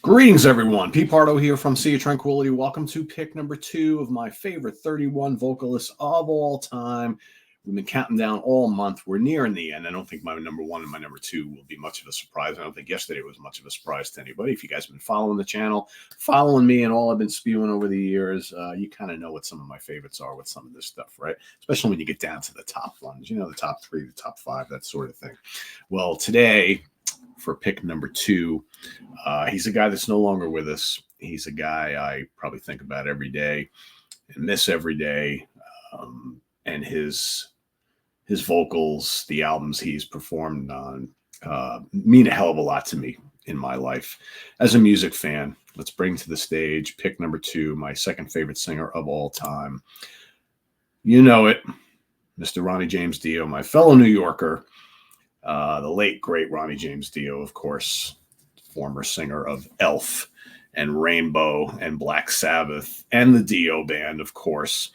Greetings, everyone. Pete Pardo here from Sea of Tranquility. Welcome to pick number 2 of my favorite 31 vocalists of all time. We've been counting down all month. We're nearing the end. I don't think my number 1 and my number 2 will be much of a surprise. I don't think yesterday was much of a surprise to anybody. If you guys have been following the channel, following me and all I've been spewing over the years, you kind of know what some of my favorites are with some of this stuff, right? Especially when you get down to the top ones, the top 3, the top 5, that sort of thing. Well, today, for pick number 2, he's a guy that's no longer with us. He's a guy I probably think about every day and miss every day. And his vocals, the albums he's performed on, mean a hell of a lot to me in my life. As a music fan, let's bring to the stage pick number 2, my second favorite singer of all time. You know it, Mr. Ronnie James Dio, my fellow New Yorker. The late, great Ronnie James Dio, of course, former singer of Elf and Rainbow and Black Sabbath and the Dio Band, of course,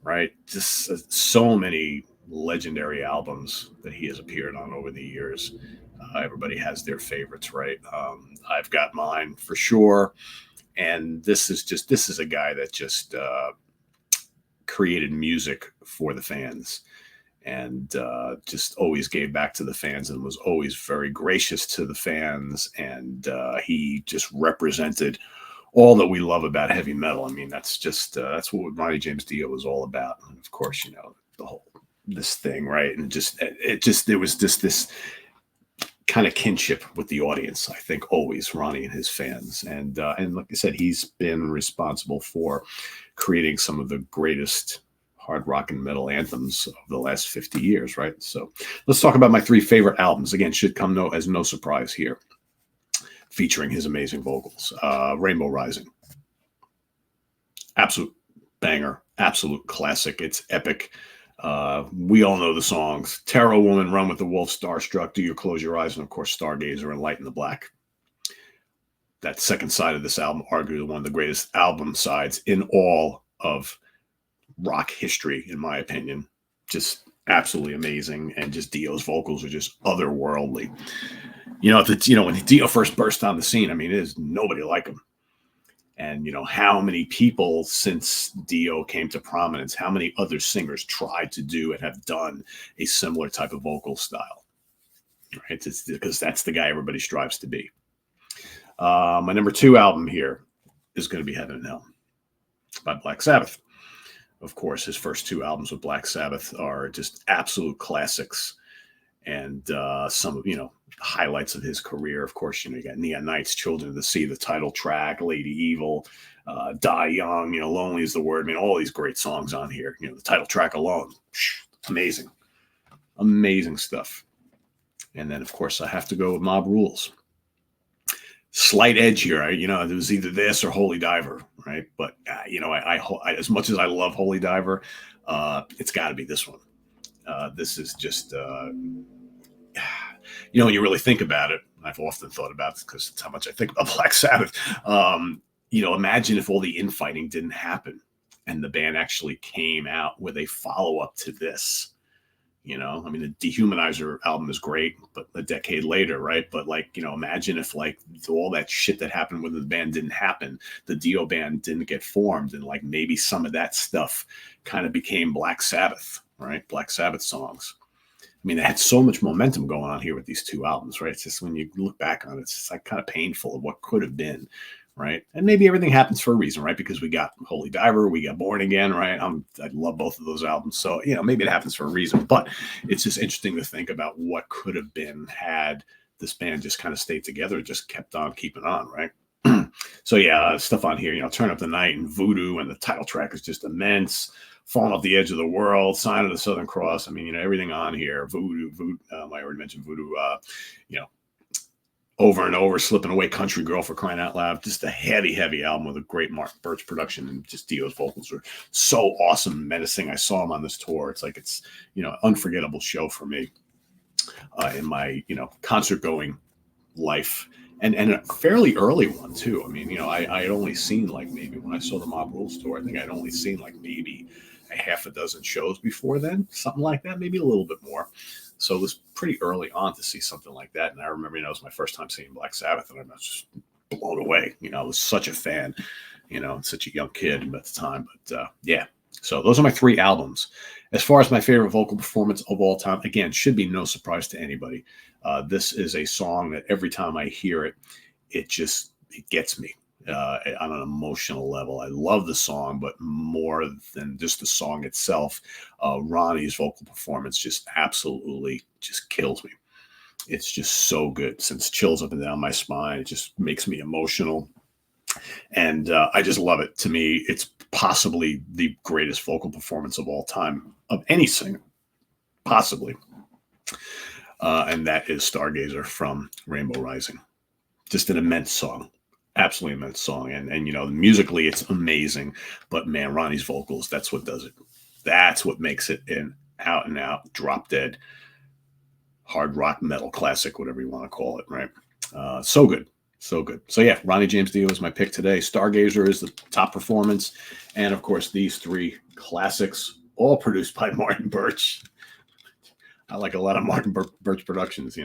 right? Just so many legendary albums that he has appeared on over the years. Everybody has their favorites, right? I've got mine for sure. And this is a guy that just created music for the fans. And just always gave back to the fans and was always very gracious to the fans. And he just represented all that we love about heavy metal. I mean, that's what Ronnie James Dio was all about. And of course, this thing, right? And there was just this kind of kinship with the audience. I think always Ronnie and his fans. And like I said, he's been responsible for creating some of the greatest hard rock and metal anthems of the last 50 years, right? So let's talk about my 3 favorite albums. Again, should come as no surprise here, featuring his amazing vocals. Rainbow Rising. Absolute banger, absolute classic. It's epic. We all know the songs. Terror Woman, Run with the Wolf, Starstruck, Do You Close Your Eyes, and of course, Stargazer and Light in the Black. That second side of this album, arguably one of the greatest album sides in all of rock history, in my opinion. Just absolutely amazing, and just Dio's vocals are just otherworldly. When Dio first burst on the scene, I mean, there's nobody like him. And how many people since Dio came to prominence, how many other singers tried to do and have done a similar type of vocal style, right? It's because that's the guy everybody strives to be. My number 2 album here is going to be Heaven and Hell by Black Sabbath. Of course, his first 2 albums with Black Sabbath are just absolute classics. And some of, highlights of his career. Of course, you got Neon Nights, Children of the Sea, the title track, Lady Evil, Die Young, Lonely is the Word. I mean, all these great songs on here. The title track alone, amazing. Amazing stuff. And then, of course, I have to go with Mob Rules. Slight edge here, it was either this or Holy Diver, right? But I as much as I love Holy Diver, it's got to be this one. This is just, when you really think about it, I've often thought about this because it's how much I think about Black Sabbath. Imagine if all the infighting didn't happen and the band actually came out with a follow-up to this. The Dehumanizer album is great, but a decade later, right? But imagine if all that shit that happened with the band didn't happen, the Dio band didn't get formed, and maybe some of that stuff kind of became Black Sabbath, right? Black Sabbath songs. I mean, they had so much momentum going on here with these 2 albums, right? It's just when you look back on it, it's just kind of painful of what could have been, right? And maybe everything happens for a reason, right? Because we got Holy Diver, we got Born Again, right? I love both of those albums. So, maybe it happens for a reason. But it's just interesting to think about what could have been had this band just kind of stayed together, just kept on keeping on, right? So, yeah, stuff on here, Turn Up the Night and Voodoo, and the title track is just immense. Falling Off the Edge of the World, Sign of the Southern Cross. I mean, everything on here. Voodoo, I already mentioned Voodoo, Over and Over, Slipping Away, Country Girl, for crying out loud. Just a heavy, heavy album with a great Mark Birch production, and just Dio's vocals are so awesome, menacing. I saw him on this tour. It's unforgettable show for me in my, concert going life. And a fairly early one too. I mean, I had only seen maybe when I saw the Mob Rules tour, I think I'd only seen maybe a half a dozen shows before then, something like that, maybe a little bit more. So it was pretty early on to see something like that. And I remember, it was my first time seeing Black Sabbath, and I just blown away. I was such a fan, such a young kid at the time. But yeah, so those are my 3 albums. As far as my favorite vocal performance of all time, again, should be no surprise to anybody. This is a song that every time I hear it, it gets me on an emotional level. I love the song, but more than just the song itself, Ronnie's vocal performance just absolutely just kills me. It's just so good. Sends chills up and down my spine. It just makes me emotional. And I just love it. To me, it's possibly the greatest vocal performance of all time of any singer, possibly. And that is Stargazer from Rainbow Rising. Just an immense song. Absolutely immense song. And musically, it's amazing. But man, Ronnie's vocals, that's what does it. That's what makes it an out and out, drop dead, hard rock metal classic, whatever you want to call it, right? So good. So good. So yeah, Ronnie James Dio is my pick today. Stargazer is the top performance. And of course, these 3 classics, all produced by Martin Birch. I like a lot of Martin Birch productions,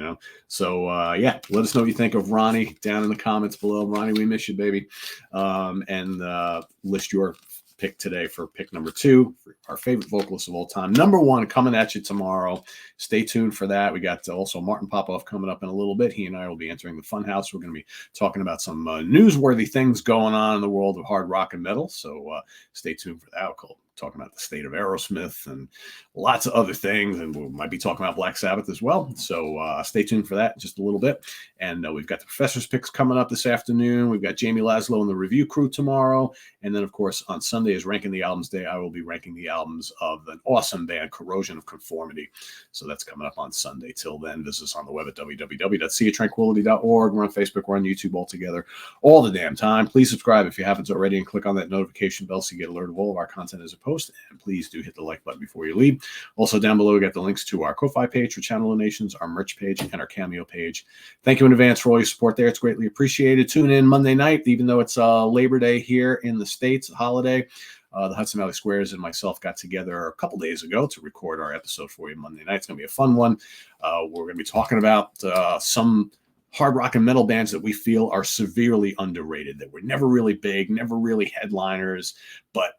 So yeah, let us know what you think of Ronnie down in the comments below. Ronnie, we miss you, baby. And list your pick today for pick number 2, for our favorite vocalist of all time. Number 1 coming at you tomorrow. Stay tuned for that. We got also Martin Popoff coming up in a little bit. He and I will be entering the Funhouse. We're going to be talking about some newsworthy things going on in the world of hard rock and metal. So stay tuned for that. We'll talking about the state of Aerosmith and lots of other things. And we might be talking about Black Sabbath as well. So stay tuned for that in just a little bit. And we've got the Professor's Picks coming up this afternoon. We've got Jamie Laszlo and the Review Crew tomorrow. And then, of course, on Sunday is Ranking the Albums Day. I will be ranking the albums of an awesome band, Corrosion of Conformity. So that's coming up on Sunday. Till then, visit us on the web at www.seaoftranquility.org. We're on Facebook. We're on YouTube all together all the damn time. Please subscribe if you haven't already and click on that notification bell so you get alerted of all of our content as a post. And please do hit the like button before you leave. Also, down below, we got the links to our Ko-Fi page for channel donations, our merch page, and our Cameo page. Thank you in advance for all your support there. It's greatly appreciated. Tune in Monday night, even though it's Labor Day here in the States, a holiday. The Hudson Valley Squares and myself got together a couple days ago to record our episode for you Monday night. It's going to be a fun one. We're going to be talking about some hard rock and metal bands that we feel are severely underrated, that were never really big, never really headliners, but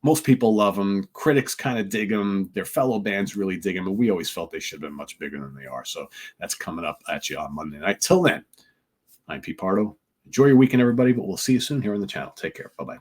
most people love them. Critics kind of dig them. Their fellow bands really dig them. And we always felt they should have been much bigger than they are. So that's coming up at you on Monday night. Till then, I'm Pete Pardo. Enjoy your weekend, everybody, but we'll see you soon here on the channel. Take care. Bye-bye.